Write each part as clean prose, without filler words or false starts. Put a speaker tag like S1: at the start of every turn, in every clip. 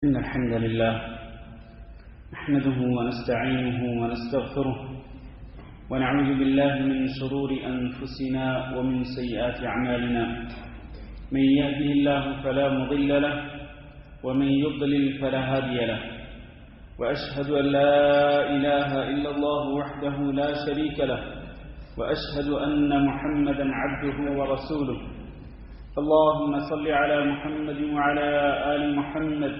S1: إن الحمد لله نحمده ونستعينه ونستغفره ونعوذ بالله من شرور أنفسنا ومن سيئات أعمالنا. من يهده الله فلا مضل له ومن يضلل فلا هادي له. وأشهد أن لا إله إلا الله وحده لا شريك له وأشهد أن محمدا عبده ورسوله. اللهم صل على محمد وعلى آل محمد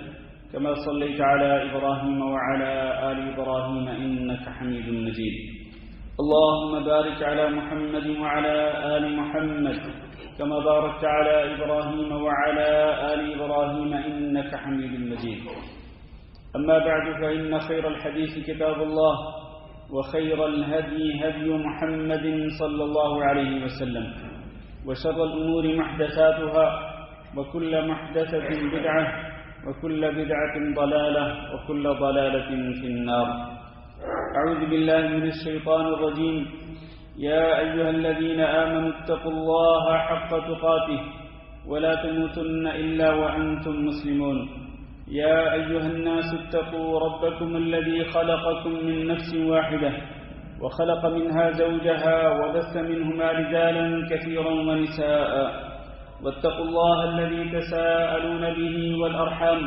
S1: كما صليت على إبراهيم وعلى آل إبراهيم إنك حميد مجيد. اللهم بارك على محمد وعلى آل محمد كما باركت على إبراهيم وعلى آل إبراهيم إنك حميد مجيد. أما بعد فإن خير الحديث كتاب الله وخير الهدي هدي محمد صلى الله عليه وسلم وشر الأمور محدثاتها وكل محدثة بدعة وكل بدعة ضلالة وكل ضلالة في النار. أعوذ بالله من الشيطان الرجيم. يا أيها الذين آمنوا اتقوا الله حق تقاته ولا تموتن إلا وأنتم مسلمون. يا أيها الناس اتقوا ربكم الذي خلقكم من نفس واحدة وخلق منها زوجها وبث منهما رجالا كثيرا ونساء واتقوا الله الذي تساءلون به والأرحام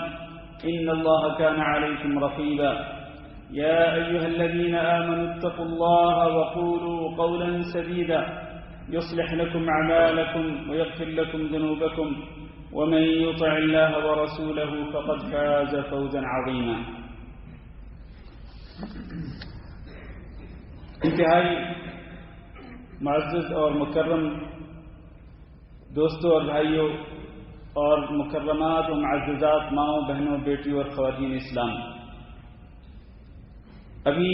S1: إن الله كان عليكم رقيبا. يا أيها الذين آمنوا اتقوا الله وقولوا قولا سديدا يصلح لكم أعمالكم ويغفر لكم ذنوبكم ومن يطع الله ورسوله فقد فاز فوزا عظيما. انتہائی معزز اور مکرم دوستوں اور بھائیوں اور مکرمات و معززات ماؤں بہنوں بیٹیوں اور خواتین اسلام، ابھی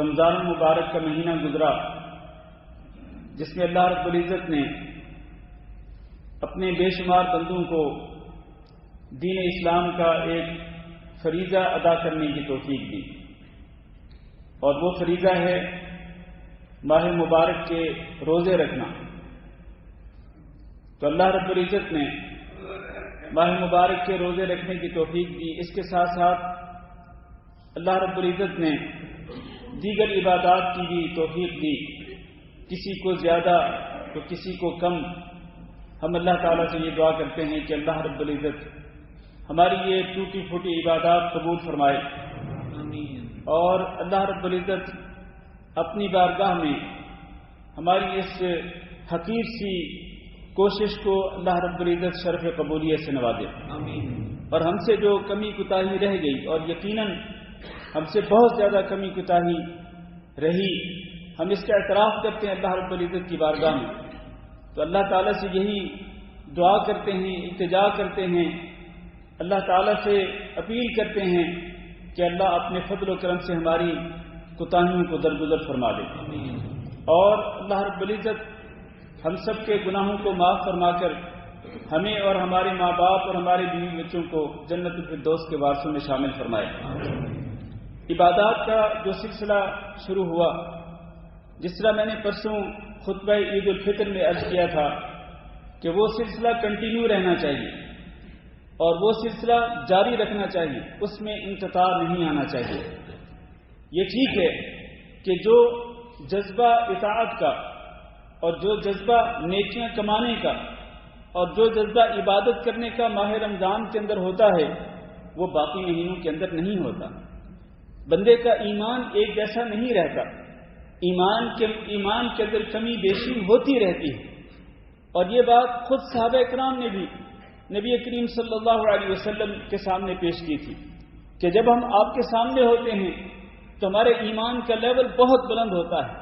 S1: رمضان المبارک کا مہینہ گزرا جس میں اللہ رب العزت نے اپنے بے شمار بندوں کو دین اسلام کا ایک فریضہ ادا کرنے کی توفیق دی، اور وہ فریضہ ہے ماہ مبارک کے روزے رکھنا. تو اللہ رب العزت نے ماہ مبارک کے روزے رکھنے کی توفیق دی. اس کے ساتھ ساتھ اللہ رب العزت نے دیگر عبادات کی بھی توفیق دی، کسی کو زیادہ تو کسی کو کم. ہم اللہ تعالیٰ سے یہ دعا کرتے ہیں کہ اللہ رب العزت ہماری یہ ٹوٹی پھوٹی عبادات قبول فرمائے، اور اللہ رب العزت اپنی بارگاہ میں ہماری اس حقیر سی کوشش کو اللہ رب العزت شرف قبولیت سے نوازے. اور ہم سے جو کمی کوتاہی رہ گئی، اور یقیناً ہم سے بہت زیادہ کمی کوتاہی رہی، ہم اس کا اعتراف کرتے ہیں اللہ رب العزت کی بارگاہ میں. تو اللہ تعالیٰ سے یہی دعا کرتے ہیں، التجا کرتے ہیں، اللہ تعالیٰ سے اپیل کرتے ہیں کہ اللہ اپنے فضل و کرم سے ہماری کوتاہیوں کو درگزر فرما دے، اور اللہ رب العزت ہم سب کے گناہوں کو معاف فرما کر ہمیں اور ہمارے ماں باپ اور ہمارے بیوی بچوں کو جنت الفردوس کے وارثوں میں شامل فرمائے. عبادات کا جو سلسلہ شروع ہوا، جس طرح میں نے پرسوں خطبہ عید الفطر میں عرض کیا تھا کہ وہ سلسلہ کنٹینیو رہنا چاہیے اور وہ سلسلہ جاری رکھنا چاہیے، اس میں انقطاع نہیں آنا چاہیے. یہ ٹھیک ہے کہ جو جذبہ اطاعت کا اور جو جذبہ نیکیاں کمانے کا اور جو جذبہ عبادت کرنے کا ماہ رمضان کے اندر ہوتا ہے وہ باقی مہینوں کے اندر نہیں ہوتا. بندے کا ایمان ایک جیسا نہیں رہتا، ایمان کے اندر کمی بیشی ہوتی رہتی ہے. اور یہ بات خود صحابہ اکرام نے بھی نبی کریم صلی اللہ علیہ وسلم کے سامنے پیش کی تھی کہ جب ہم آپ کے سامنے ہوتے ہیں تو ہمارے ایمان کا لیول بہت بلند ہوتا ہے،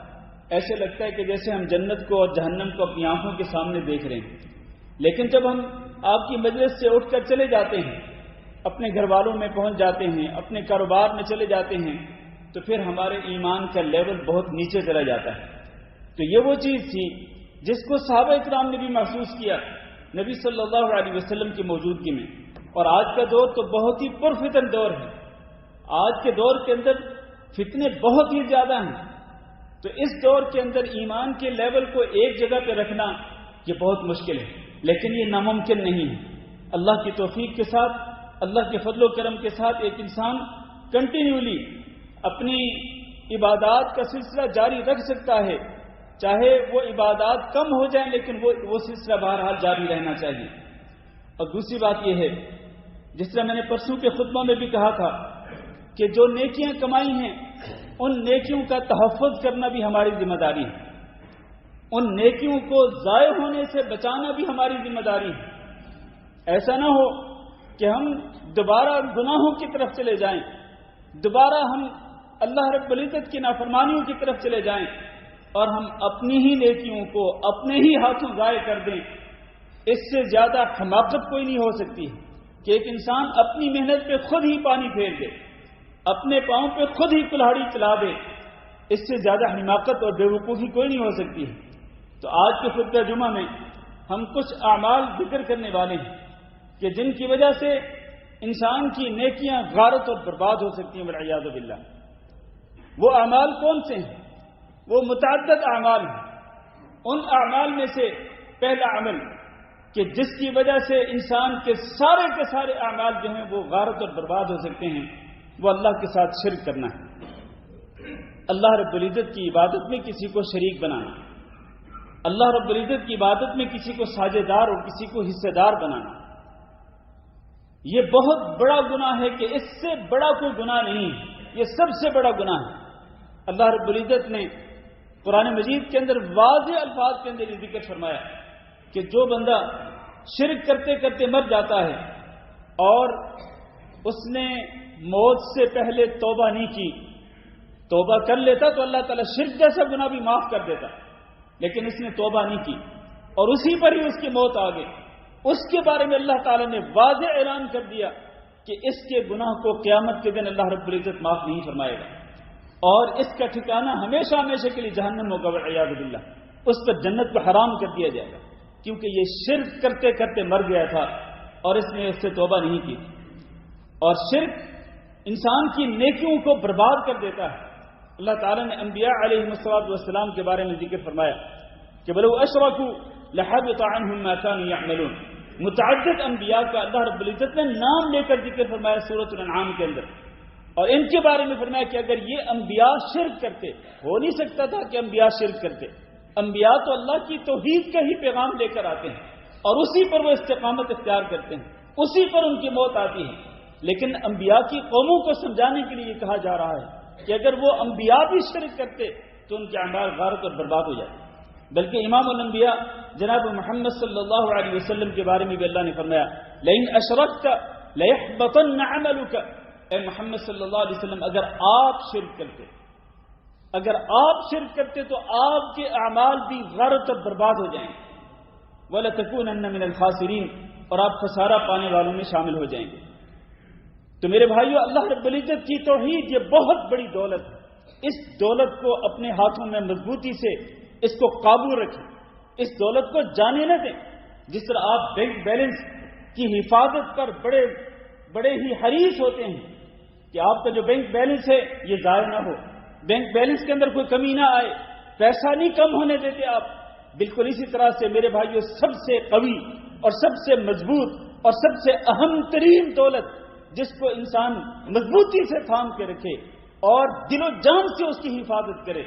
S1: ایسے لگتا ہے کہ جیسے ہم جنت کو اور جہنم کو اپنی آنکھوں کے سامنے دیکھ رہے ہیں. لیکن جب ہم آپ کی مجلس سے اٹھ کر چلے جاتے ہیں، اپنے گھر والوں میں پہنچ جاتے ہیں، اپنے کاروبار میں چلے جاتے ہیں، تو پھر ہمارے ایمان کا لیول بہت نیچے چلا جاتا ہے. تو یہ وہ چیز تھی جس کو صحابہ اکرام نے بھی محسوس کیا نبی صلی اللہ علیہ وسلم کی موجودگی میں. اور آج کا دور تو بہت ہی پرفتن دور ہے. آج کے دور کے اندر فتنے بہت ہی زیادہ ہیں. تو اس دور کے اندر ایمان کے لیول کو ایک جگہ پہ رکھنا یہ بہت مشکل ہے، لیکن یہ ناممکن نہیں ہے. اللہ کی توفیق کے ساتھ اللہ کے فضل و کرم کے ساتھ ایک انسان کنٹینیولی اپنی عبادات کا سلسلہ جاری رکھ سکتا ہے، چاہے وہ عبادات کم ہو جائیں لیکن وہ سلسلہ بہرحال جاری رہنا چاہیے۔ اور دوسری بات یہ ہے، جس طرح میں نے پرسوں کے خطبہ میں بھی کہا تھا کہ جو نیکیاں کمائی ہیں ان نیکیوں کا تحفظ کرنا بھی ہماری ذمہ داری ہے، ان نیکیوں کو ضائع ہونے سے بچانا بھی ہماری ذمہ داری ہے۔ ایسا نہ ہو کہ ہم دوبارہ گناہوں کی طرف چلے جائیں، دوبارہ ہم اللہ رب العزت کی نافرمانیوں کی طرف چلے جائیں اور ہم اپنی ہی نیکیوں کو اپنے ہی ہاتھوں ضائع کر دیں۔ اس سے زیادہ حماقت کوئی نہیں ہو سکتی کہ ایک انسان اپنی محنت پہ خود ہی پانی پھیر دے، اپنے پاؤں پہ خود ہی کلہاڑی چلا دے۔ اس سے زیادہ حماقت اور بے وقوفی کوئی نہیں ہو سکتی ہے۔ تو آج کے خطبہ جمعہ میں ہم کچھ اعمال ذکر کرنے والے ہیں کہ جن کی وجہ سے انسان کی نیکیاں غارت اور برباد ہو سکتی ہیں والعیاذ باللہ۔ وہ اعمال کون سے ہیں؟ وہ متعدد اعمال ہیں۔ ان اعمال میں سے پہلا عمل کہ جس کی وجہ سے انسان کے سارے اعمال جو ہیں وہ غارت اور برباد ہو سکتے ہیں، وہ اللہ کے ساتھ شرک کرنا ہے۔ اللہ رب العزت کی عبادت میں کسی کو شریک بنانا، اللہ رب العزت کی عبادت میں کسی کو ساجدار اور کسی کو حصے دار بنانا، یہ بہت بڑا گناہ ہے کہ اس سے بڑا کوئی گناہ نہیں ہے، یہ سب سے بڑا گناہ ہے۔ اللہ رب العزت نے قرآن مجید کے اندر واضح الفاظ کے اندر یہ ذکر فرمایا کہ جو بندہ شرک کرتے کرتے مر جاتا ہے اور اس نے موت سے پہلے توبہ نہیں کی، توبہ کر لیتا تو اللہ تعالیٰ شرک جیسا گناہ بھی معاف کر دیتا، لیکن اس نے توبہ نہیں کی اور اسی پر ہی اس کی موت آ گئی، اس کے بارے میں اللہ تعالیٰ نے واضح اعلان کر دیا کہ اس کے گناہ کو قیامت کے دن اللہ رب العزت معاف نہیں فرمائے گا اور اس کا ٹھکانہ ہمیشہ ہمیشہ کے لیے جہنم ہوگا والعیاذ باللہ۔ اس پر جنت کو حرام کر دیا جائے گا کیونکہ یہ شرک کرتے کرتے مر گیا تھا اور اس نے اس سے توبہ نہیں کی۔ اور شرک انسان کی نیکیوں کو برباد کر دیتا ہے۔ اللہ تعالیٰ نے انبیاء علیہ السلام کے بارے میں ذکر فرمایا کہ بلو اشرکوا لحبط عنہم ما كانوا يعملون۔ متعدد انبیاء کا اللہ رب العزت نے نام لے کر ذکر فرمایا سورۃ الانعام کے اندر، اور ان کے بارے میں فرمایا کہ اگر یہ انبیاء شرک کرتے، ہو نہیں سکتا تھا کہ انبیاء شرک کرتے، انبیاء تو اللہ کی توحید کا ہی پیغام لے کر آتے ہیں اور اسی پر وہ استقامت اختیار کرتے ہیں، اسی پر ان کی موت آتی ہے۔ لیکن انبیاء کی قوموں کو سمجھانے کے لیے یہ کہا جا رہا ہے کہ اگر وہ انبیاء بھی شرک کرتے تو ان کے اعمال غارت اور برباد ہو جاتے۔ بلکہ امام الانبیاء جناب محمد صلی اللہ علیہ وسلم کے بارے میں بھی اللہ نے فرمایا لئن اشرکت لیحبطن عملک، اے محمد صلی اللہ علیہ وسلم اگر آپ شرک کرتے تو آپ کے اعمال بھی غارت اور برباد ہو جائیں گے، وَلَتَكُونَنَّ مِنَ الْخَاسِرِينَ، اور آپ خسارہ پانے والوں میں شامل ہو جائیں گے۔ تو میرے بھائیو، اللہ رب العزت کی توحید یہ بہت بڑی دولت ہے، اس دولت کو اپنے ہاتھوں میں مضبوطی سے اس کو قابو رکھیں، اس دولت کو جانے نہ دیں۔ جس طرح آپ بینک بیلنس کی حفاظت پر بڑے ہی حریص ہوتے ہیں کہ آپ کا جو بینک بیلنس ہے یہ ضائع نہ ہو، بینک بیلنس کے اندر کوئی کمی نہ آئے، پیسہ نہیں کم ہونے دیتے آپ، بالکل اسی طرح سے میرے بھائیو سب سے قوی اور سب سے مضبوط اور سب سے اہم ترین دولت جس کو انسان مضبوطی سے تھام کے رکھے اور دل و جان سے اس کی حفاظت کرے،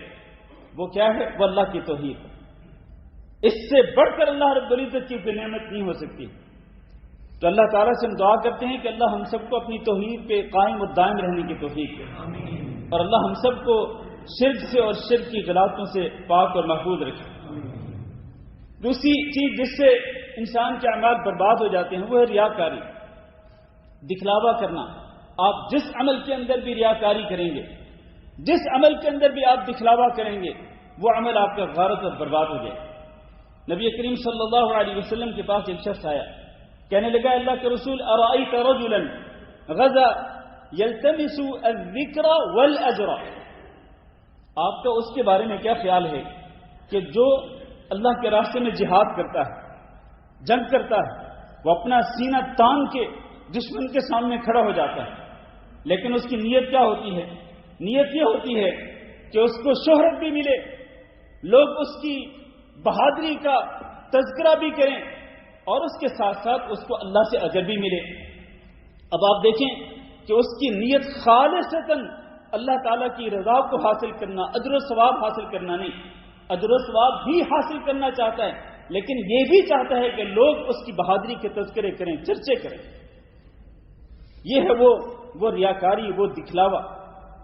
S1: وہ کیا ہے؟ وہ اللہ کی توحید ہے۔ اس سے بڑھ کر اللہ رب العزت کی کوئی نعمت نہیں ہو سکتی۔ تو اللہ تعالیٰ سے ہم دعا کرتے ہیں کہ اللہ ہم سب کو اپنی توحید پہ قائم اور دائم رہنے کی توفیق دے، اور اللہ ہم سب کو شرک سے اور شرک کی غلطیوں سے پاک اور محفوظ رکھے۔ دوسری چیز جس سے انسان کے اعمال برباد ہو جاتے ہیں وہ ہے ریاکاری، دکھلاوا کرنا۔ آپ جس عمل کے اندر بھی ریاکاری کریں گے، جس عمل کے اندر بھی آپ دکھلاوا کریں گے، وہ عمل آپ کا غارت اور برباد ہو جائے۔ نبی کریم صلی اللہ علیہ وسلم کے پاس ایک شخص آیا، کہنے لگا اللہ کے رسول ارأیت رجلا غزا یلتمس الذکر والاجر، آپ کا اس کے بارے میں کیا خیال ہے کہ جو اللہ کے راستے میں جہاد کرتا ہے، جنگ کرتا ہے، وہ اپنا سینہ تان کے دشمن کے سامنے کھڑا ہو جاتا ہے، لیکن اس کی نیت کیا ہوتی ہے؟ نیت یہ ہوتی ہے کہ اس کو شہرت بھی ملے، لوگ اس کی بہادری کا تذکرہ بھی کریں، اور اس کے ساتھ ساتھ اس کو اللہ سے اجر بھی ملے۔ اب آپ دیکھیں کہ اس کی نیت خالصتاً اللہ تعالیٰ کی رضا کو حاصل کرنا، اجر و ثواب حاصل کرنا نہیں، اجر و ثواب بھی حاصل کرنا چاہتا ہے، لیکن یہ بھی چاہتا ہے کہ لوگ اس کی بہادری کے تذکرے کریں، چرچے کریں. یہ ہے وہ ریاکاری، وہ دکھلاوا.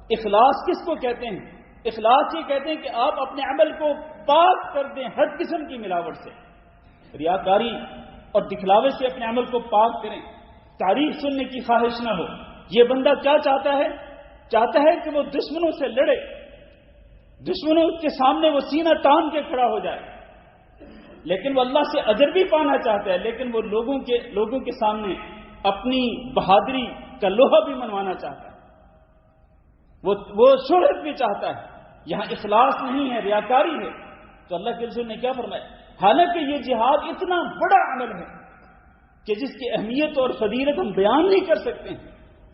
S1: اخلاص کس کو کہتے ہیں؟ اخلاص یہ کہتے ہیں کہ آپ اپنے عمل کو پاک کر دیں ہر قسم کی ملاوٹ سے. ریاکاری اور دکھلاوے سے اپنے عمل کو پاک کریں، تعریف سننے کی خواہش نہ ہو. یہ بندہ کیا چاہتا ہے؟ چاہتا ہے کہ وہ دشمنوں سے لڑے، دشمنوں کے سامنے وہ سینہ تان کے کھڑا ہو جائے، لیکن وہ اللہ سے اجر بھی پانا چاہتا ہے، لیکن وہ لوگوں کے سامنے اپنی بہادری کا لوہا بھی منوانا چاہتا ہے، وہ شہرت بھی چاہتا ہے. یہاں اخلاص نہیں ہے، ریاکاری ہے. تو اللہ کے رسول نے کیا فرمایا؟ حالانکہ یہ جہاد اتنا بڑا عمل ہے کہ جس کی اہمیت اور فضیلت ہم بیان نہیں کر سکتے ہیں،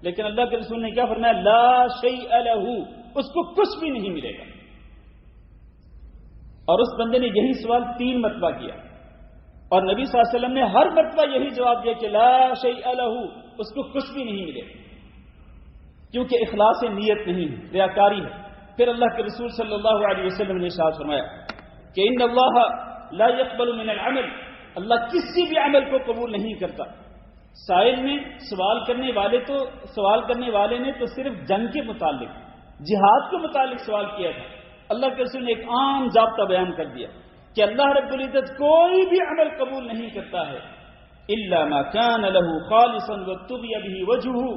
S1: لیکن اللہ کے رسول نے کیا فرمایا؟ لا شیء لہ، اس کو کچھ بھی نہیں ملے گا. اور اس بندے نے یہی سوال 3 مرتبہ کیا، اور نبی صلی اللہ علیہ وسلم نے ہر مرتبہ یہی جواب دیا کہ لا شیء لہ، اس کو کچھ بھی نہیں ملے گا، کیونکہ اخلاص نیت نہیں ہے، ریاکاری ہے. پھر اللہ کے رسول صلی اللہ علیہ وسلم نے ارشاد فرمایا کہ ان اللہ لا يقبل من العمل، اللہ کسی بھی عمل کو قبول نہیں کرتا. سائل میں سوال کرنے والے نے تو صرف جنگ کے متعلق، جہاد کے متعلق سوال کیا تھا. اللہ کے رسول نے ایک عام ضابطہ بیان کر دیا کہ اللہ رب العزت کوئی بھی عمل قبول نہیں کرتا ہے الا ما كان له خالصا وابتغي به وجهه،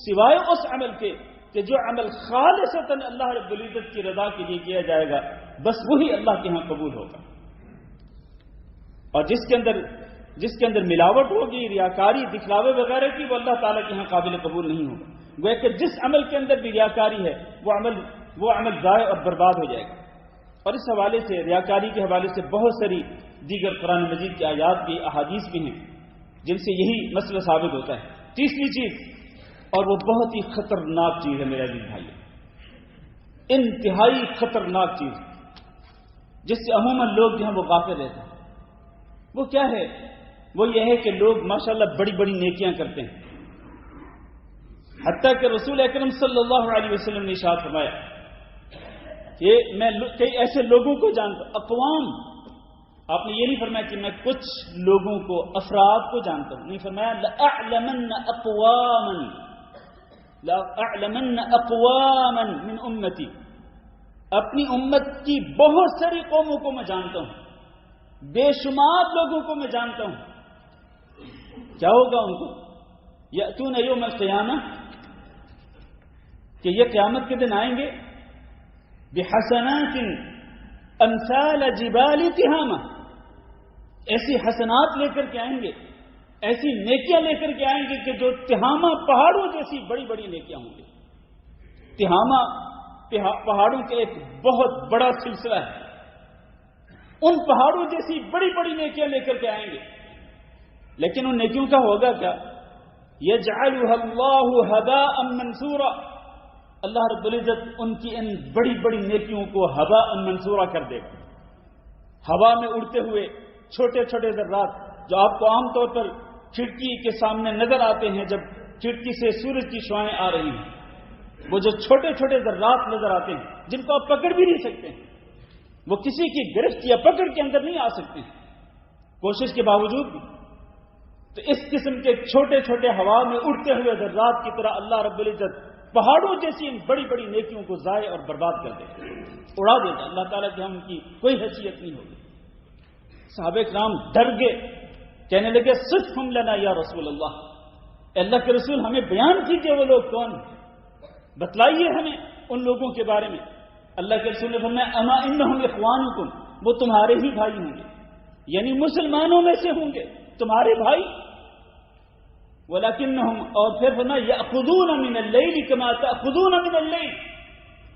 S1: سوائے اس عمل کے کہ جو عمل خالصتاً اللہ رب العزت کی رضا کے لیے کیا جائے گا، بس وہی اللہ کے ہاں قبول ہوگا. اور جس کے اندر ملاوٹ ہوگی، ریاکاری، دکھلاوے وغیرہ کی، وہ اللہ تعالیٰ کے ہاں قابل قبول نہیں ہوگا. گویا کہ جس عمل کے اندر بھی ریاکاری ہے وہ عمل ضائع اور برباد ہو جائے گا. اور اس حوالے سے، ریاکاری کے حوالے سے بہت ساری دیگر قرآن مجید کی آیات بھی، احادیث بھی ہیں جن سے یہی مسئلہ ثابت ہوتا ہے. تیسری چیز، اور وہ بہت ہی خطرناک چیز ہے میرے عزیز بھائی، انتہائی خطرناک چیز جس سے عموماً لوگ جو ہیں وہ غافل رہتے ہیں. وہ کیا ہے؟ وہ یہ ہے کہ لوگ ماشاءاللہ بڑی بڑی نیکیاں کرتے ہیں، حتیٰ کہ رسول اکرم صلی اللہ علیہ وسلم نے ارشاد فرمایا کہ میں کئی ایسے لوگوں کو جانتا ہوں، اقوام، آپ نے یہ نہیں فرمایا کہ میں کچھ لوگوں کو، افراد کو جانتا ہوں، نہیں فرمایا لأعلمن اقواما من امتی، اپنی امت کی بہت ساری قوموں کو میں جانتا ہوں، بے شمار لوگوں کو میں جانتا ہوں. کیا ہوگا ان کو؟ یأتون یوم القیامہ، کہ یہ قیامت کے دن آئیں گے، بحسنات امثال جبال تہامہ، ایسی حسنات لے کر کے آئیں گے، ایسی نیکیاں لے کر کے آئیں گے کہ جو تہامہ پہاڑوں جیسی بڑی بڑی نیکیاں ہوں گی. تہامہ پہاڑوں کے ایک بہت بڑا سلسلہ ہے، ان پہاڑوں جیسی بڑی بڑی نیکیاں لے کر کے آئیں گے. لیکن ان نیکیوں کا ہوگا کیا؟ یجعلها اللہ ہباء منثورا، اللہ رب العزت ان کی ان بڑی بڑی نیکیوں کو ہباء منثورا کر دے گا. ہوا میں اڑتے ہوئے چھوٹے چھوٹے ذرات جو آپ کو عام طور پر کھڑکی کے سامنے نظر آتے ہیں، جب کھڑکی سے سورج کی شعاعیں آ رہی ہیں، وہ جو چھوٹے چھوٹے ذرات نظر آتے ہیں جن کو آپ پکڑ بھی نہیں سکتے ہیں، وہ کسی کی گرفت یا پکڑ کے اندر نہیں آ سکتے ہیں کوشش کے باوجود بھی. تو اس قسم کے چھوٹے چھوٹے ہوا میں اڑتے ہوئے ذرات کی طرح اللہ رب العزت پہاڑوں جیسی ان بڑی بڑی نیکیوں کو ضائع اور برباد کر دے، اڑا دے گا. اللہ تعالیٰ کی ہم کی کوئی حیثیت نہیں ہوگی. صحابہ کرام ڈر گئے، کہنے لگے صفہم لنا یا رسول اللہ، اللہ کے رسول ہمیں بیان کیجئے وہ لوگ کون ہیں، بتلائیے ہمیں ان لوگوں کے بارے میں. اللہ کے رسول نے فرمایا اما انہم اخوانکم، وہ تمہارے ہی بھائی ہوں گے، یعنی مسلمانوں میں سے ہوں گے، تمہارے بھائی. ولکنہم، اور پھر فرمایا یأخذون من اللیل کما تأخذون من اللیل،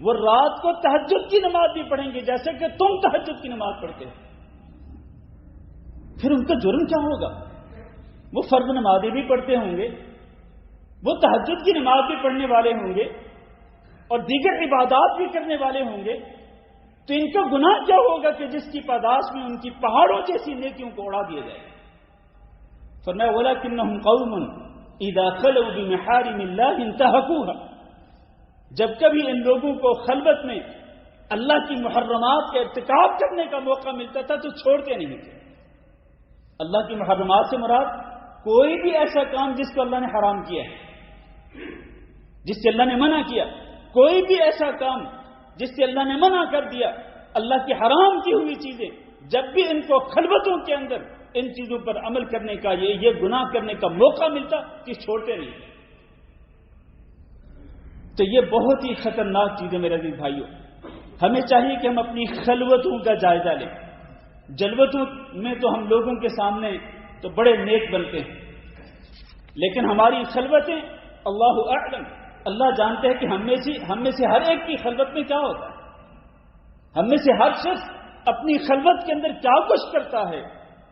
S1: وہ رات کو تہجد کی نماز بھی پڑھیں گے جیسے کہ تم تہجد کی نماز پڑھتے ہو. پھر ان کا جرم کیا ہوگا؟ وہ فرض نمازیں بھی پڑھتے ہوں گے، وہ تہجد کی نماز بھی پڑھنے والے ہوں گے، اور دیگر عبادات بھی کرنے والے ہوں گے، تو ان کا گناہ کیا ہوگا کہ جس کی پاداش میں ان کی پہاڑوں جیسی نیکیوں کو اڑا دیا جائے. فرمایا ولکنہم قوم، اذا خلوا بمحارم اللہ انتهكوها، جب کبھی ان لوگوں کو خلوت میں اللہ کی محرمات کا ارتکاب کرنے کا موقع ملتا تھا تو چھوڑتے نہیں تھے۔ اللہ کی محرمات سے مراد کوئی بھی ایسا کام جس کو اللہ نے حرام کیا ہے، جس سے اللہ نے منع کیا، کوئی بھی ایسا کام جس سے اللہ نے منع کر دیا، اللہ کی حرام کی ہوئی چیزیں، جب بھی ان کو خلوتوں کے اندر ان چیزوں پر عمل کرنے کا یہ گناہ کرنے کا موقع ملتا کہ چھوڑتے نہیں۔ تو یہ بہت ہی خطرناک چیز ہے میرے عزیز بھائیوں۔ ہمیں چاہیے کہ ہم اپنی خلوتوں کا جائزہ لیں۔ جلوتوں میں تو ہم لوگوں کے سامنے تو بڑے نیک بنتے ہیں، لیکن ہماری خلوتیں اللہ اعلم، اللہ جانتے ہیں کہ ہم میں سے ہر ایک کی خلوت میں کیا ہوتا ہے، ہم میں سے ہر شخص اپنی خلوت کے اندر کیا کچھ کرتا ہے،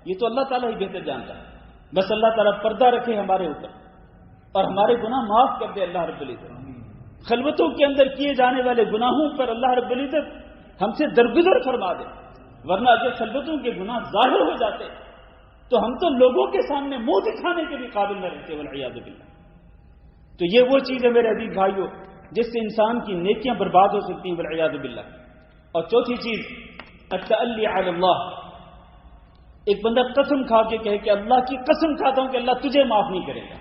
S1: یہ تو اللہ تعالیٰ ہی بہتر جانتا ہے۔ بس اللہ تعالیٰ پردہ رکھے ہمارے اوپر اور ہمارے گناہ معاف کر دے اللہ رب العزت۔ خلوتوں کے اندر کیے جانے والے گناہوں پر اللہ رب العزت ہم سے درگزر فرما دے، ورنہ اگر خلوتوں کے گناہ ظاہر ہو جاتے تو ہم تو لوگوں کے سامنے منہ دکھانے کے بھی قابل نہ رہتے والعیاذ باللہ۔ تو یہ وہ چیز ہے میرے عزیز بھائیوں جس سے انسان کی نیکیاں برباد ہو سکتی ہیں والعیاذ باللہ۔ اور چوتھی چیز التعلی علی اللہ، ایک بندہ قسم کھا کے کہے کہ اللہ کی قسم کھاتا ہوں کہ اللہ تجھے معاف نہیں کرے گا،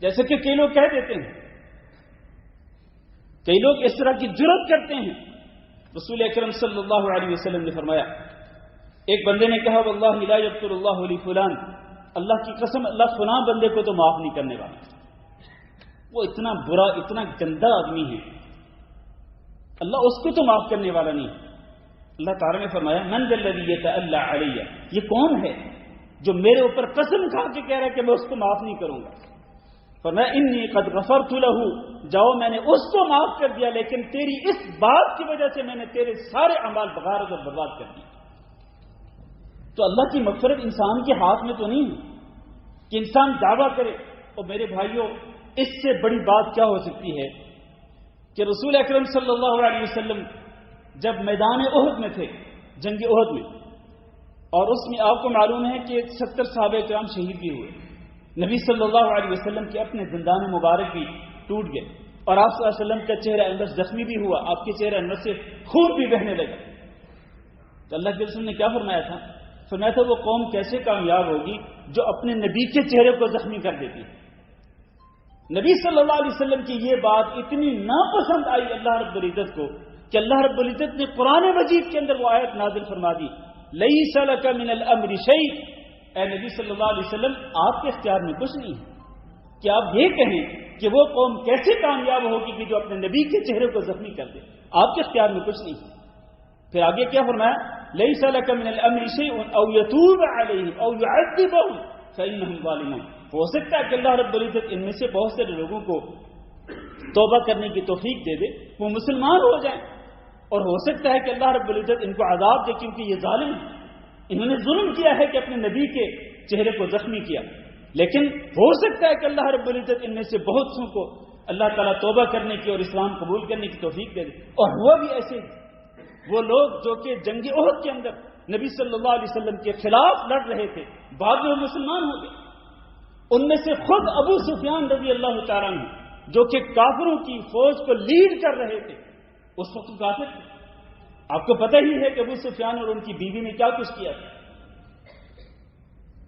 S1: جیسے کہ کئی لوگ کہہ دیتے ہیں، کئی لوگ اس طرح کی جرات کرتے ہیں۔ رسول اکرم صلی اللہ علیہ وسلم نے فرمایا، ایک بندے نے کہا واللہ لا یغفر اللہ لفلان، اللہ کی قسم اللہ فلاں بندے کو تو معاف نہیں کرنے والا، وہ اتنا برا اتنا گندا آدمی ہے، اللہ اس کو تو معاف کرنے والا نہیں۔ اللہ تعالیٰ نے فرمایا من ذا الذی یتألی علی، یہ کون ہے جو میرے اوپر قسم کھا کے کہہ رہا ہے کہ میں اس کو معاف نہیں کروں گا۔ فرمایا انی قد غفرت لہ، جاؤ میں نے اس کو معاف کر دیا، لیکن تیری اس بات کی وجہ سے میں نے تیرے سارے اعمال بغارت اور برباد کر دیے۔ تو اللہ کی مغفرت انسان کے ہاتھ میں تو نہیں ہے کہ انسان دعویٰ کرے۔ اور میرے بھائیوں اس سے بڑی بات کیا ہو سکتی ہے کہ رسول اکرم صلی اللہ علیہ وسلم جب میدان احد میں تھے، جنگ احد میں، اور اس میں آپ کو معلوم ہے کہ 70 صحابہ کرام شہید بھی ہوئے، نبی صلی اللہ علیہ وسلم کے اپنے دندان مبارک بھی ٹوٹ گئے، اور آپ صلی اللہ علیہ وسلم کا چہرہ اندر زخمی بھی ہوا، آپ کے چہرے اندر سے خون بھی بہنے لگا۔ تو اللہ کے رسول نے کیا فرمایا تھا؟ فرمایا تھا وہ قوم کیسے کامیاب ہوگی جو اپنے نبی کے چہرے کو زخمی کر دیتی ہے۔ نبی صلی اللہ علیہ وسلم کی یہ بات اتنی ناپسند آئی اللہ رب العزت کو کہ اللہ رب العزت نے قرآن مجید کے اندر وہ آیت نازل فرما دی، لیس لک من الامر شیء، اے نبی صلی اللہ علیہ وسلم آپ کے اختیار میں کچھ نہیں ہے کہ آپ یہ کہیں کہ وہ قوم کیسے کامیاب ہوگی کہ جو اپنے نبی کے چہرے کو زخمی کر دے، آپ کے اختیار میں کچھ نہیں۔ پھر آگے کیا فرمایا؟ لیس لک من الامر شیء او یتوب علیہم او یعذبہم فانہم ظالمون، ہو سکتا ہے کہ اللہ رب العزت ان میں سے بہت سے لوگوں کو توبہ کرنے کی توفیق دے دے، وہ مسلمان ہو جائیں، اور ہو سکتا ہے کہ اللہ رب العزت ان کو عذاب دے کیونکہ یہ ظالم ہیں، انہوں نے ظلم کیا ہے کہ اپنے نبی کے چہرے کو زخمی کیا۔ لیکن ہو سکتا ہے کہ اللہ رب العزت ان میں سے بہت سو کو اللہ تعالیٰ توبہ کرنے کی اور اسلام قبول کرنے کی توفیق دے دے۔ اور ہوا بھی ایسے وہ لوگ جو کہ جنگ احد کے اندر نبی صلی اللہ علیہ وسلم کے خلاف لڑ رہے تھے، بعد میں وہ مسلمان ہو گئے، ان میں سے خود ابو سفیان رضی اللہ تعالیٰ عنہ جو کہ کافروں کی فوج کو لیڈ کر رہے تھے، اس وقت کافر تھے۔ آپ کو پتہ ہی ہے کہ ابو سفیان اور ان کی بیوی نے کیا کچھ کیا تھا۔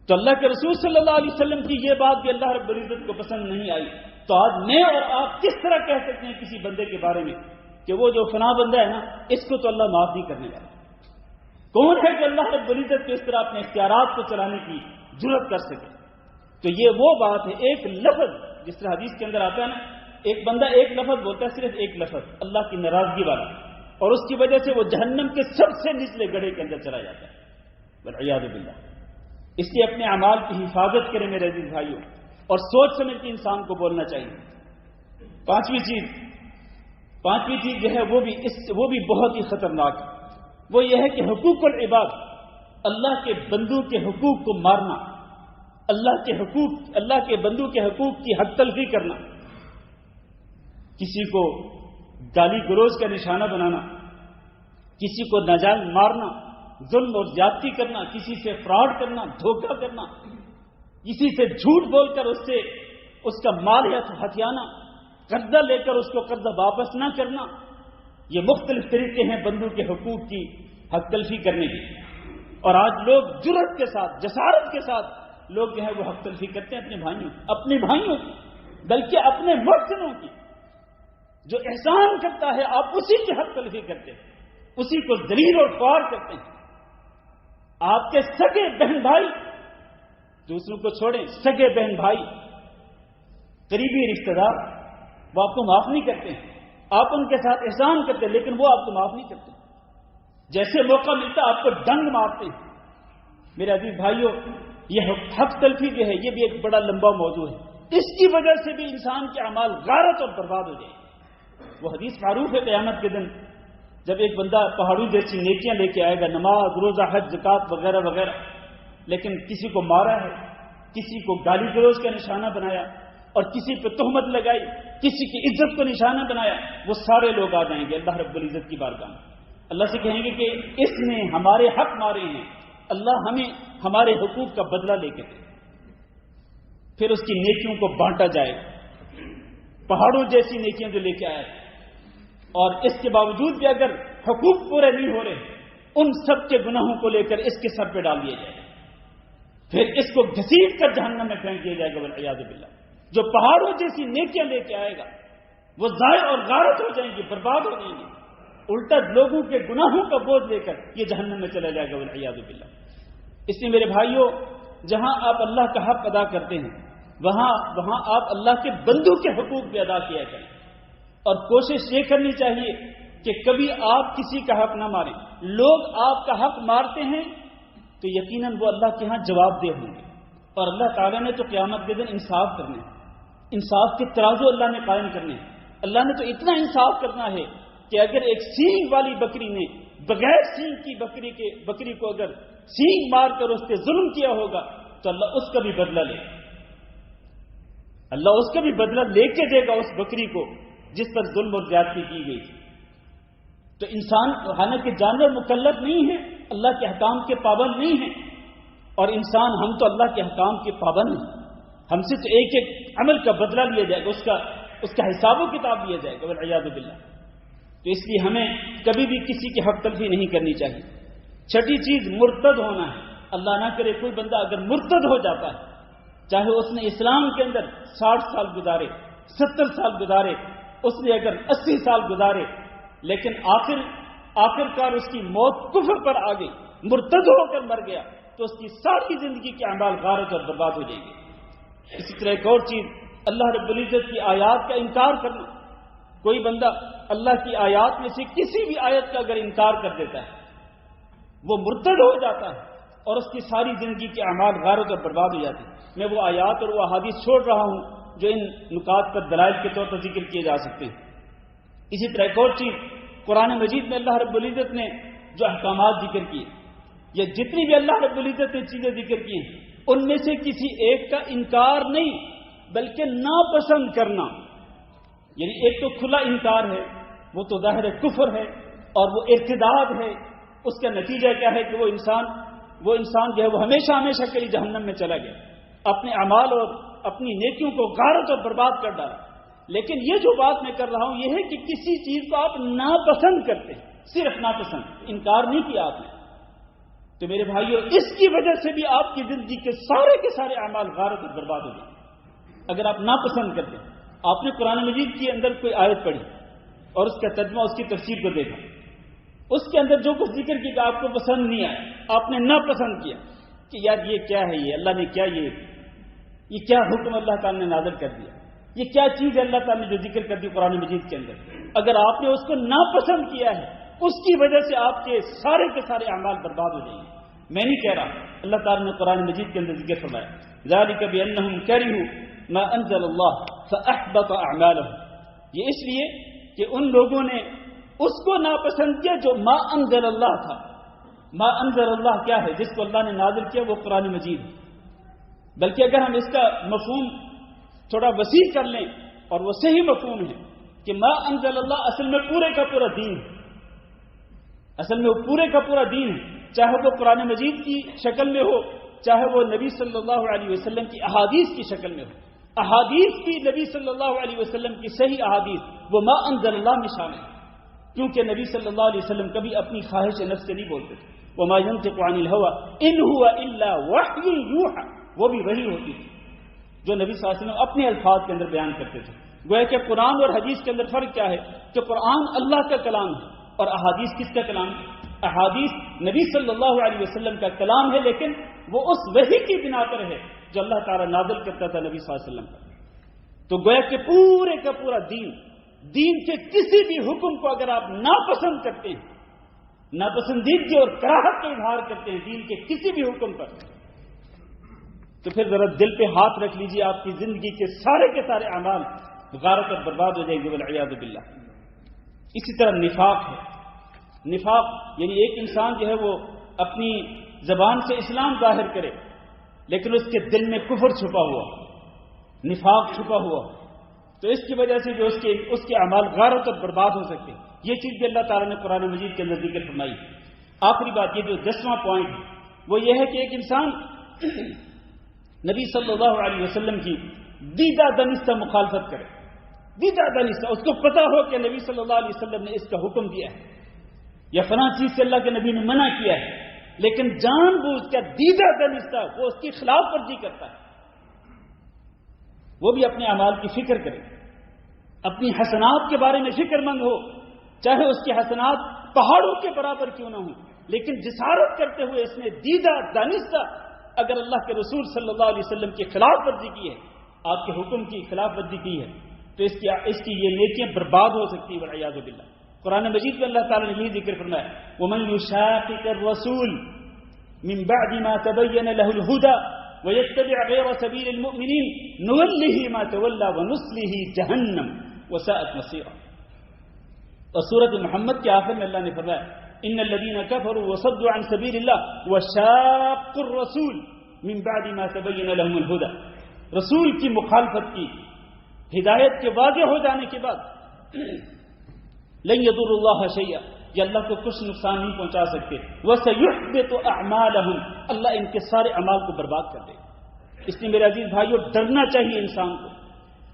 S1: تو اللہ کے رسول صلی اللہ علیہ وسلم کی یہ بات بھی اللہ رب العزت کو پسند نہیں آئی۔ تو آج میں اور آپ کس طرح کہہ سکتے ہیں کسی بندے کے بارے میں کہ وہ جو فلاں بندہ ہے نا، اس کو تو اللہ معاف نہیں کرنے والا؟ کون ہے کہ اللہ رب العزت کو اس طرح اپنے اختیارات کو چلانے کی جرات کر سکے؟ تو یہ وہ بات ہے، ایک لفظ جس طرح حدیث کے اندر آتا ہے نا، ایک بندہ ایک لفظ بولتا ہے، صرف ایک لفظ اللہ کی ناراضگی والا، اور اس کی وجہ سے وہ جہنم کے سب سے نچلے گڑھے کے اندر چلا جاتا ہے والعیاذ باللہ۔ اس لیے اپنے اعمال کی حفاظت کریں میرے عزیز بھائیوں، اور سوچ سمجھ کے انسان کو بولنا چاہیے۔ پانچویں چیز جو ہے وہ بھی بہت ہی خطرناک ہے، وہ یہ ہے کہ حقوق العباد، اللہ کے بندوں کے حقوق کو مارنا، اللہ کے بندوں کے حقوق کی حق تلفی کرنا، کسی کو گالی گلوچ کا نشانہ بنانا، کسی کو ناجائز مارنا، ظلم اور زیادتی کرنا، کسی سے فراڈ کرنا، دھوکہ کرنا، کسی سے جھوٹ بول کر اس کا مال ہتھیانا، قرضہ لے کر اس کو قرضہ واپس نہ کرنا، یہ مختلف طریقے ہیں بندوں کے حقوق کی حق تلفی کرنے کی. اور آج لوگ جرأت کے ساتھ، جسارت کے ساتھ لوگ جو ہے وہ حق تلفی کرتے ہیں اپنے بھائیوں کی، بلکہ اپنے محسنوں کی. جو احسان کرتا ہے آپ اسی کی حق تلفی کرتے ہیں، اسی کو ذلیل اور خوار کرتے ہیں. آپ کے سگے بہن بھائی، دوسروں کو چھوڑیں، سگے بہن بھائی، قریبی رشتہ دار، وہ آپ کو معاف نہیں کرتے ہیں. آپ ان کے ساتھ احسان کرتے ہیں لیکن وہ آپ کو معاف نہیں کرتے. جیسے موقع ملتا آپ کو ڈنگ مارتے ہیں. میرے عزیز بھائیوں، یہ حق تلفی جو ہے یہ بھی ایک بڑا لمبا موضوع ہے. اس کی وجہ سے بھی انسان کے اعمال غارت اور برباد ہو جائیں. وہ حدیث معروف ہے قیامت کے دن جب ایک بندہ پہاڑوں جیسی نیکیاں لے کے آئے گا، نماز، روزہ، حج، زکات وغیرہ وغیرہ، لیکن کسی کو مارا ہے، کسی کو گالی گلوچ کا نشانہ بنایا اور کسی پہ تہمت لگائی، کسی کی عزت کو نشانہ بنایا، وہ سارے لوگ آ جائیں گے اللہ رب العزت کی بارگاہ میں. اللہ سے کہیں گے کہ اس نے ہمارے حق مارے ہیں، اللہ ہمیں ہمارے حقوق کا بدلہ لے کے دے. پھر اس کی نیکیوں کو بانٹا جائے، پہاڑوں جیسی نیکیاں جو لے کے آیا، اور اس کے باوجود بھی اگر حقوق پورے نہیں ہو رہے، ان سب کے گناہوں کو لے کر اس کے سر پہ ڈال دیا جائے گا. پھر اس کو گھسیٹ کر جہنم میں پھینک دیا جائے گا والعیاذ باللہ. جو پہاڑوں جیسی نیکیاں لے کے آئے گا وہ ضائع اور غارت ہو جائیں گی، برباد ہو جائیں گی. الٹا لوگوں کے گناہوں کا بوجھ لے کر یہ جہنم میں چلا جائے گا والعیاذ باللہ. اس لیے میرے بھائیوں، جہاں آپ اللہ کا حق ادا کرتے ہیں وہاں آپ اللہ کے بندوں کے حقوق بھی ادا کیا کریں. اور کوشش یہ کرنی چاہیے کہ کبھی آپ کسی کا حق نہ ماریں. لوگ آپ کا حق مارتے ہیں تو یقیناً وہ اللہ کے ہاں جواب دہ ہوں گے. اور اللہ تعالیٰ نے تو قیامت کے دن انصاف کرنے ہیں، انصاف کے ترازو اللہ نے قائم کرنے ہیں. اللہ نے تو اتنا انصاف کرنا ہے کہ اگر ایک سینگ والی بکری نے بغیر سینگ کی بکری کو اگر سینگ مار کر اس پہ ظلم کیا ہوگا تو اللہ اس کا بھی بدلہ لے گا. اللہ اس کا بھی بدلہ لے کے دے گا اس بکری کو جس پر ظلم اور زیادتی کی گئی تھی. تو انسان حالانکہ جانور مکلف نہیں ہے، اللہ کے حکام کے پابند نہیں ہیں، اور انسان ہم تو اللہ کے حکام کے پابند ہیں. ہم سے تو ایک ایک عمل کا بدلہ لیا جائے گا، اس کا حساب و کتاب لیا جائے گا والعیاذ باللہ. تو اس لیے ہمیں کبھی بھی کسی کی حق تلفی نہیں کرنی چاہیے. چھٹی چیز مرتد ہونا ہے. اللہ نہ کرے کوئی بندہ اگر مرتد ہو جاتا ہے، چاہے اس نے اسلام کے اندر 60 سال گزارے، 70 سال گزارے، اس نے اگر 80 سال گزارے، لیکن آخر کار اس کی موت کفر پر آ گئی، مرتد ہو کر مر گیا، تو اس کی ساری زندگی کے اعمال غارت اور برباد ہو جائیں گے. اسی طرح ایک اور چیز، اللہ رب العزت کی آیات کا انکار کرنا. کوئی بندہ اللہ کی آیات میں سے کسی بھی آیت کا اگر انکار کر دیتا ہے وہ مرتد ہو جاتا ہے اور اس کی ساری زندگی کے اعمال غارت اور برباد ہو جاتے ہیں. میں وہ آیات اور وہ احادیث چھوڑ رہا ہوں جو ان نکات پر دلائل کے طور پر ذکر کیے جا سکتے ہیں. اسی طرح ایک اور چیز، قرآن مجید میں اللہ رب العزت نے جو احکامات ذکر کیے، یا جتنی بھی اللہ رب العزت نے چیزیں ذکر کی ہیں، ان میں سے کسی ایک کا انکار نہیں بلکہ ناپسند کرنا. یعنی ایک تو کھلا انکار ہے، وہ تو ظاہر کفر ہے اور وہ ارتداد ہے. اس کا نتیجہ کیا ہے کہ وہ انسان جو ہے وہ ہمیشہ ہمیشہ کے لیے جہنم میں چلا گیا، اپنے اعمال اور اپنی نیکیوں کو غارت اور برباد کر ڈالا. لیکن یہ جو بات میں کر رہا ہوں یہ ہے کہ کسی چیز کو آپ ناپسند کرتے ہیں، صرف ناپسند، انکار نہیں کیا آپ نے. تو میرے بھائیوں، اس کی وجہ سے بھی آپ کی زندگی کے سارے اعمال غارت اور برباد ہو جائیں. اگر آپ ناپسند کرتے ہیں، آپ نے قرآن مجید کے اندر کوئی آیت پڑھی اور اس کا ترجمہ، اس کی تفسیر کو دیکھا، اس کے اندر جو کچھ ذکر کیا آپ کو پسند نہیں آیا، آپ نے ناپسند کیا کہ یار یہ کیا ہے، یہ اللہ نے کیا یہ کیا حکم اللہ تعالیٰ نے نازل کر دیا، یہ کیا چیز ہے اللہ تعالیٰ نے جو ذکر کر دی قرآن مجید کے اندر. اگر آپ نے اس کو ناپسند کیا ہے، اس کی وجہ سے آپ کے سارے اعمال برباد ہو جائیں گے. میں نہیں کہہ رہا، اللہ تعالیٰ نے قرآن مجید کے اندر ذکر فرمایا، ذالک بأنہم کرہوا ما انزل اللہ فاحبط اعمالہم. یہ اس لیے کہ ان لوگوں نے اس کو ناپسند کیا جو ما انزل اللہ تھا. ما انزل اللہ کیا ہے؟ جس کو اللہ نے نازل کیا وہ قرآن مجید ہے. بلکہ اگر ہم اس کا مفہوم تھوڑا وسیع کر لیں اور وہ صحیح مفہوم ہے کہ ما انزل اللہ اصل میں پورے کا پورا دین ہے. اصل میں وہ پورے کا پورا دین ہے، چاہے وہ قرآن مجید کی شکل میں ہو چاہے وہ نبی صلی اللہ علیہ وسلم کی احادیث کی شکل میں ہو. احادیث بھی نبی صلی اللہ علیہ وسلم کی صحیح احادیث وہ ما انزل اللہ میں شامل ہے، کیونکہ نبی صلی اللہ علیہ وسلم کبھی اپنی خواہش نفس سے نہیں بولتے تھے. وما ينطق عن الهوى ان هو الا وحی یوحى، وہ بھی وحی ہوتی تھی جو نبی صلی اللہ علیہ وسلم اپنے الفاظ کے اندر بیان کرتے تھے. گویا کہ قرآن اور حدیث کے اندر فرق کیا ہے کہ قرآن اللہ کا کلام ہے اور احادیث کس کا کلام ہے؟ احادیث نبی صلی اللہ علیہ وسلم کا کلام ہے، لیکن وہ اس وحی کی بنا پر ہے جو اللہ تعالیٰ نازل کرتا تھا نبی صلی اللہ علیہ وسلم پر. تو گویا کہ پورے کا پورا دین کے کسی بھی حکم کو اگر آپ ناپسند کرتے ہیں، ناپسندیدگی اور کراہت کا اظہار کرتے ہیں دین کے کسی بھی حکم پر، تو پھر ذرا دل پہ ہاتھ رکھ لیجئے، آپ کی زندگی کے سارے اعمال غارت اور برباد ہو جائیں گے والعیاذ باللہ. اسی طرح نفاق ہے. نفاق یعنی ایک انسان جو ہے وہ اپنی زبان سے اسلام ظاہر کرے لیکن اس کے دل میں کفر چھپا ہوا، نفاق چھپا ہوا، تو اس کی وجہ سے جو اس کے اعمال غارت اور برباد ہو سکتے ہیں. یہ چیز بھی اللہ تعالیٰ نے قرآن مجید کے اندر ذکر فرمائی. آخری بات یہ جو 10واں پوائنٹ ہے وہ یہ ہے کہ ایک انسان نبی صلی اللہ علیہ وسلم کی دیدہ دانستہ مخالفت کرے. دیدہ دانستہ اس کو پتا ہو کہ نبی صلی اللہ علیہ وسلم نے اس کا حکم دیا ہے یا فلاں چیز سے اللہ کے نبی نے منع کیا ہے، لیکن جان بوجھ کر دیدہ دانستہ وہ اس کی خلاف ورزی کرتا ہے. وہ بھی اپنے اعمال کی فکر کرے، اپنی حسنات کے بارے میں فکر مند ہو، چاہے اس کی حسنات پہاڑوں کے برابر کیوں نہ ہوں، لیکن جسارت کرتے ہوئے اس نے دیدہ دانستہ اگر اللہ کے رسول صلی اللہ علیہ وسلم کی خلاف ورزی کی ہے، آپ کے حکم کی خلاف ورزی کی ہے، تو اس کی یہ نیکیاں برباد ہو سکتی ہیں والعیاذ باللہ. قرآن مجید میں اللہ تعالیٰ نے یہی ذکر فرمایا وَمَن يُشَاقِقِ الرَّسُولِ مِن بَعْدِ مَا تَبَيَّنَ لَهُ الْهُدَى وَيَتَّبِعْ غَيْرَ سَبِيلِ الْمُؤْمِنِينَ نُوَلِّهِ مَا تَوَلَّى وَنُصْلِهِ جَهَنَّمَ وَسَاءَتْ مَصِيرًا. اور سورۃ محمد کے آخر میں اللہ نے فرمایا إِنَّ الَّذِينَ كَفَرُوا وَصَدُّوا عَن سَبِيلِ اللَّهِ وَشَاقُّوا الرَّسُولَ مِن بَعْدِ مَا تَبَيَّنَ لَهُمُ الْهُدَى، رسول کی مخالفت کی، ہدایت کے واضح ہو جانے کے بعد لن يضر اللہ شیئا، یہ اللہ کو کچھ نقصان نہیں پہنچا سکتے. وَسَيُحْبِطُ أَعْمَالَهُمْ، اللہ ان کے سارے اعمال کو برباد کر دے. اس لیے میرے عزیز بھائیو ڈرنا چاہیے انسان کو.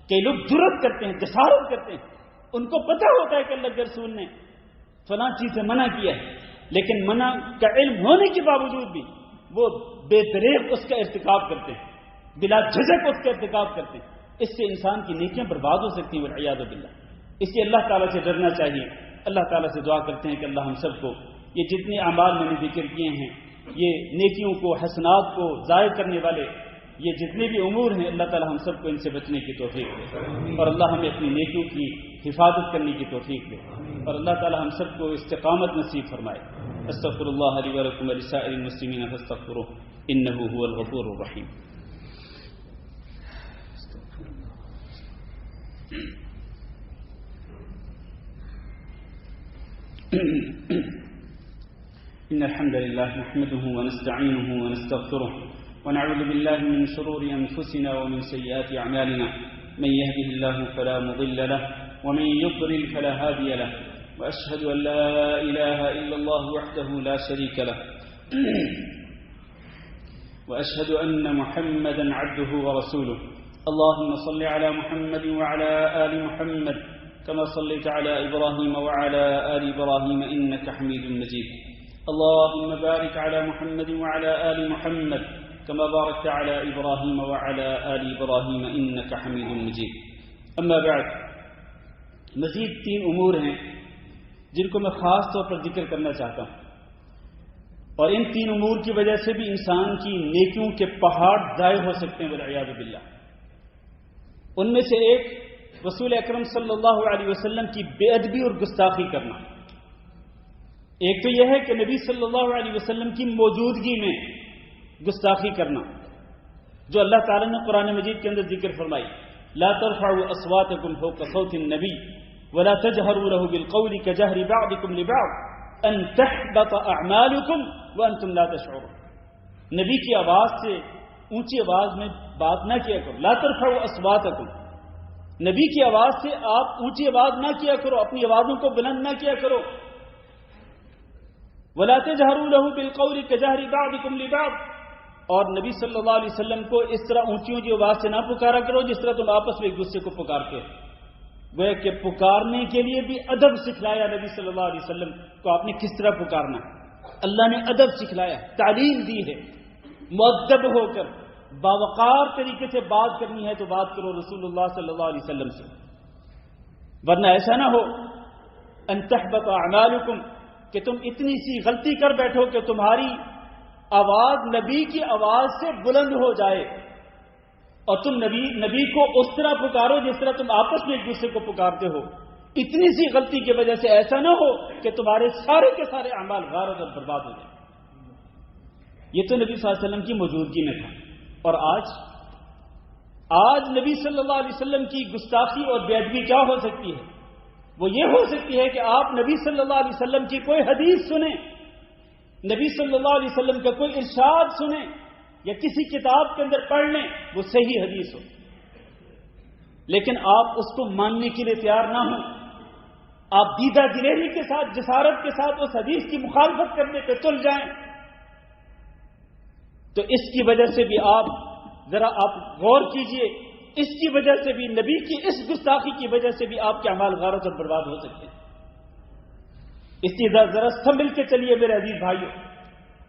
S1: کئی لوگ جرأت کرتے ہیں، جسارت کرتے ہیں، ان کو پتہ ہوتا ہے کہ اللہ کے رسول نے فلاں چیز سے منع کیا ہے، لیکن منع کا علم ہونے کے باوجود بھی وہ بے دریغ اس کا ارتکاب کرتے ہیں، بلا جھجک اس کا ارتکاب کرتے ہیں. اس سے انسان کی نیکیاں برباد ہو سکتی ہیں والعیاذ باللہ. اس لیے اللہ تعالیٰ سے ڈرنا چاہیے. اللہ تعالیٰ سے دعا کرتے ہیں کہ اللہ ہم سب کو یہ جتنے اعمال میں نے ذکر کیے ہیں، یہ نیکیوں کو، حسنات کو ضائع کرنے والے یہ جتنے بھی امور ہیں، اللہ تعالیٰ ہم سب کو ان سے بچنے کی توفیق دے، اور اللہ ہمیں اپنی نیکیوں کی حفاظت کرنے کی توفیق دے، اور اللہ تعالیٰ ہم سب کو استقامت نصیب فرمائے. استغفر اللہ لی ولکم ولسائر المسلمین فاستغفروہ انہ هو الغفور الرحیم. إن الحمد لله نحمده ونستعينه ونستغفره ونعوذ بالله من شرور أنفسنا ومن سيئات أعمالنا من يهده الله فلا مضل له ومن يضلل فلا هادي له وأشهد أن لا إله إلا الله وحده لا شريك له وأشهد أن محمدا عبده ورسوله. اللهم صل على محمد وعلى آل محمد كما صليت على إبراهيم وعلى آل إبراهيم إنك حميد مجيد. اللهم بارك على محمد وعلى آل محمد كما باركت على إبراهيم وعلى آل إبراهيم إنك حميد مجيد. أما بعد، مزید 3 امور ہیں جن کو میں خاص طور پر ذکر کرنا چاہتا ہوں، اور ان 3 امور کی وجہ سے بھی انسان کی نیکیوں کے پہاڑ ضائع ہو سکتے ہیں والعیاذ باللہ. ان میں سے ایک رسول اکرم صلی اللہ علیہ وسلم کی بے ادبی اور گستاخی کرنا. ایک تو یہ ہے کہ نبی صلی اللہ علیہ وسلم کی موجودگی میں گستاخی کرنا، جو اللہ تعالیٰ نے قرآن مجید کے اندر ذکر فرمائی لا ترفعوا اصواتکم فوق صوت النبی ولا تجهروا له بالقول كجهر بعضكم لبعض ان تحبط اعمالكم وانتم لا تشعرون. نبی کی آواز سے اونچی آواز میں بات نہ کیا کرو. لا ترفعوا اصواتکم، نبی کی آواز سے آپ اونچی آواز نہ کیا کرو، اپنی آوازوں کو بلند نہ کیا کرو. ولا تجهروا له بالقول كجهر بعضكم لبعض، اور نبی صلی اللہ علیہ وسلم کو اس طرح اونچی اونچی آواز سے نہ پکارا کرو جس طرح تم آپس میں ایک دوسرے کو پکارتے ہو. وہ کہ پکارنے کے لیے بھی ادب سکھلایا نبی صلی اللہ علیہ وسلم کو آپ نے کس طرح پکارنا. اللہ نے ادب سکھلایا, تعلیم دی ہے. مؤدب ہو کر باوقار طریقے سے بات کرنی ہے تو بات کرو رسول اللہ صلی اللہ علیہ وسلم سے, ورنہ ایسا نہ ہو ان تحبط اعمالکم کہ تم اتنی سی غلطی کر بیٹھو کہ تمہاری آواز نبی کی آواز سے بلند ہو جائے اور تم نبی کو اس طرح پکارو جس طرح تم آپس میں ایک دوسرے کو پکارتے ہو. اتنی سی غلطی کی وجہ سے ایسا نہ ہو کہ تمہارے سارے کے سارے اعمال غارت اور برباد ہو جائیں. یہ تو نبی صلی اللہ علیہ وسلم کی موجودگی میں تھا. اور آج نبی صلی اللہ علیہ وسلم کی گستاخی اور بے ادبی کیا ہو سکتی ہے؟ وہ یہ ہو سکتی ہے کہ آپ نبی صلی اللہ علیہ وسلم کی کوئی حدیث سنیں, نبی صلی اللہ علیہ وسلم کا کوئی ارشاد سنیں یا کسی کتاب کے اندر پڑھ لیں, وہ صحیح حدیث ہو, لیکن آپ اس کو ماننے کے لیے تیار نہ ہوں. آپ دیدہ دلیری کے ساتھ, جسارت کے ساتھ اس حدیث کی مخالفت کرنے پہ تل جائیں. تو اس کی وجہ سے بھی آپ غور کیجئے, اس کی وجہ سے بھی, نبی کی اس گستاخی کی وجہ سے بھی آپ کے اعمال غارت اور برباد ہو سکتے ہیں. اس لیے ذرا سنبھل کے چلیے میرے عزیز بھائیوں.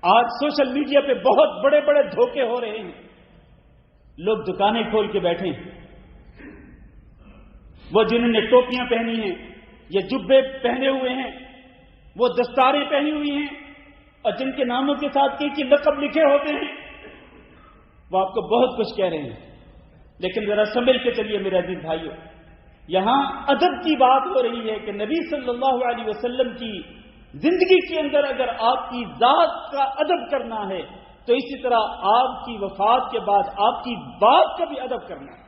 S1: آج سوشل میڈیا پہ بہت بڑے بڑے دھوکے ہو رہے ہیں. لوگ دکانیں کھول کے بیٹھے ہیں, وہ جنہوں نے ٹوپیاں پہنی ہیں یا جبے پہنے ہوئے ہیں, وہ دستاریں پہنی ہوئی ہیں, اور جن کے ناموں کے ساتھ کی لقب لکھے ہوتے ہیں, وہ آپ کو بہت کچھ کہہ رہے ہیں. لیکن ذرا سنبھل کے چلیے میرے عزیز بھائیوں. یہاں ادب کی بات ہو رہی ہے کہ نبی صلی اللہ علیہ وسلم کی زندگی کے اندر اگر آپ کی ذات کا ادب کرنا ہے تو اسی طرح آپ کی وفات کے بعد آپ کی بات کا بھی ادب کرنا ہے,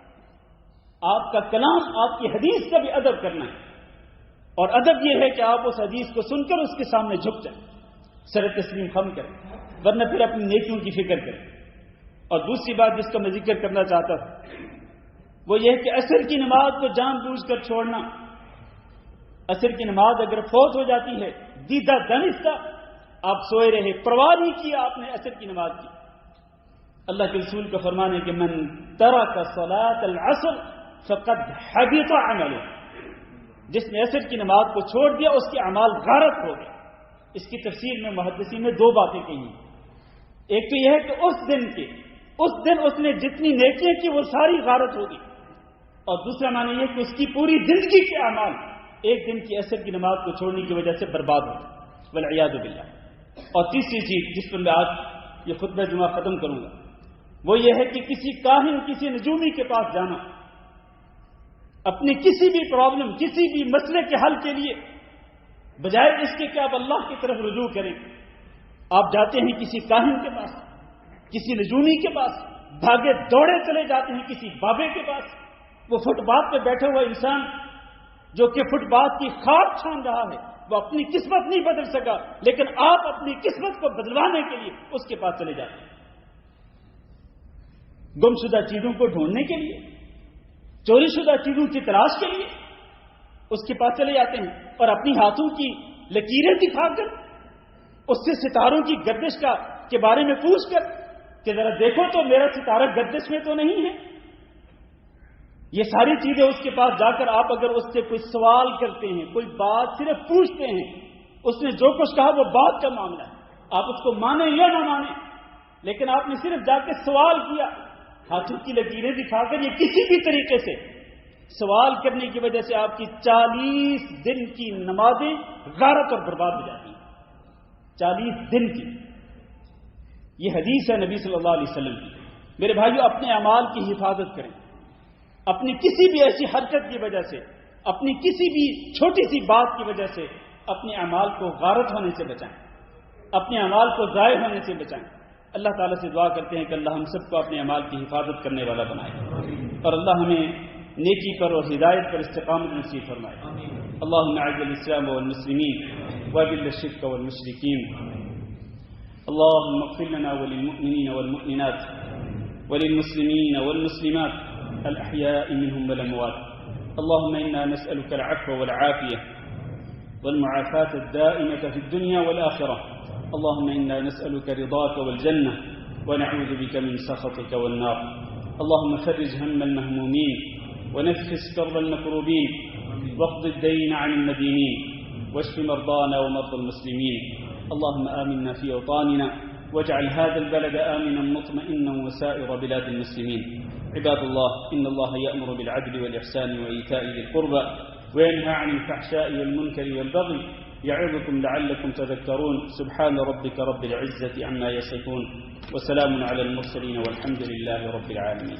S1: آپ کا کلام, آپ کی حدیث کا بھی ادب کرنا ہے. اور ادب یہ ہے کہ آپ اس حدیث کو سن کر اس کے سامنے جھک جائیں, سر تسلیم خم کریں, ورنہ پھر اپنی نیکیوں کی فکر کریں. اور دوسری بات جس کا میں ذکر کرنا چاہتا تھا وہ یہ ہے کہ عصر کی نماز کو جان بوجھ کر چھوڑنا. عصر کی نماز اگر فوت ہو جاتی ہے دیدہ دانستہ, آپ سوئے رہے, پرواہ نہیں کیا آپ نے عصر کی نماز کی. اللہ کے رسول کا فرمان ہے کہ من ترک صلاۃ العصر فقد حبط عمله, جس نے عصر کی نماز کو چھوڑ دیا اس کے اعمال غارت ہو گئے. اس کی تفسیر میں محدثین نے دو باتیں کہی ہیں. ایک تو یہ ہے کہ اس دن اس نے جتنی نیکیاں کی وہ ساری غارت ہوگی, اور دوسرا معنی یہ کہ اس کی پوری زندگی کے اعمال ایک دن کی عصر کی نماز کو چھوڑنے کی وجہ سے برباد ہو گئے, والعیاذ باللہ. اور تیسری چیز جس پر میں آج یہ خطبہ جمعہ ختم کروں گا وہ یہ ہے کہ کسی کاہن, کسی نجومی کے پاس جانا اپنی کسی بھی پرابلم, کسی بھی مسئلے کے حل کے لیے, بجائے اس کے کہ آپ اللہ کی طرف رجوع کریں, آپ جاتے ہیں کسی کاہن کے پاس, کسی نجومی کے پاس, بھاگے دوڑے چلے جاتے ہیں کسی بابے کے پاس. وہ فٹ پاتھ پہ بیٹھا ہوا انسان جو کہ فٹ پاتھ کی خواب چھان رہا ہے, وہ اپنی قسمت نہیں بدل سکا, لیکن آپ اپنی قسمت کو بدلوانے کے لیے اس کے پاس چلے جاتے ہیں. گمشدہ چیزوں کو ڈھونڈنے کے لیے, چوری شدہ چیزوں کی تلاش کے لیے اس کے پاس چلے جاتے ہیں, اور اپنی ہاتھوں کی لکیریں دکھا کر اس سے ستاروں کی گردش کے بارے میں پوچھ کر کہ ذرا دیکھو تو میرا ستارہ گردش میں تو نہیں ہے. یہ ساری چیزیں اس کے پاس جا کر آپ اگر اس سے کوئی سوال کرتے ہیں, کوئی بات صرف پوچھتے ہیں, اس نے جو کچھ کہا وہ بات کا معاملہ ہے, آپ اس کو مانیں یا نہ مانیں, لیکن آپ نے صرف جا کے سوال کیا, ہاتھوں کی لکیریں دکھا کر, یہ کسی بھی طریقے سے سوال کرنے کی وجہ سے آپ کی 40 دن کی نمازیں غارت اور برباد ہو جاتی ہیں. 40 دن کی یہ حدیث ہے نبی صلی اللہ علیہ وسلم کی. میرے بھائیو, اپنے اعمال کی حفاظت کریں. اپنی کسی بھی ایسی حرکت کی وجہ سے, اپنی کسی بھی چھوٹی سی بات کی وجہ سے اپنے اعمال کو غارت ہونے سے بچائیں, اپنے اعمال کو ضائع ہونے سے بچائیں. اللہ تعالیٰ سے دعا کرتے ہیں کہ اللہ ہم سب کو اپنے اعمال کی حفاظت کرنے والا بنائے, اور اللہ ہمیں نیکی پر اور ہدایت پر استقامت نصیب فرمائے. اللهم اعز الاسلام والمسلمين واذل الشرك والمشركين. اللهم اغفر لنا وللمؤمنين والمؤمنات وللمسلمين والمسلمات الأحياء منهم والأموات. اللهم إنا نسألك العفو والعافية والمعافاة الدائمة في الدنيا والآخرة. اللهم إنا نسألك رضاك والجنة ونعوذ بك من سخطك والنار. اللهم فرج هم المهمومين ونفس كرب المكروبين واقض الدين عن المدينين واشف مرضانا ومرضى المسلمين. اللهم آمنا في أوطاننا واجعل هذا البلد آمنا مطمئنا وسائر بلاد المسلمين. عباد الله، إن الله يأمر بالعدل والإحسان وإيتاء ذي القربى وينهى عن الفحشاء والمنكر والبغي يعظكم لعلكم تذكرون. سبحان ربك رب العزة عما يصفون وسلام على المرسلين والحمد لله رب العالمين.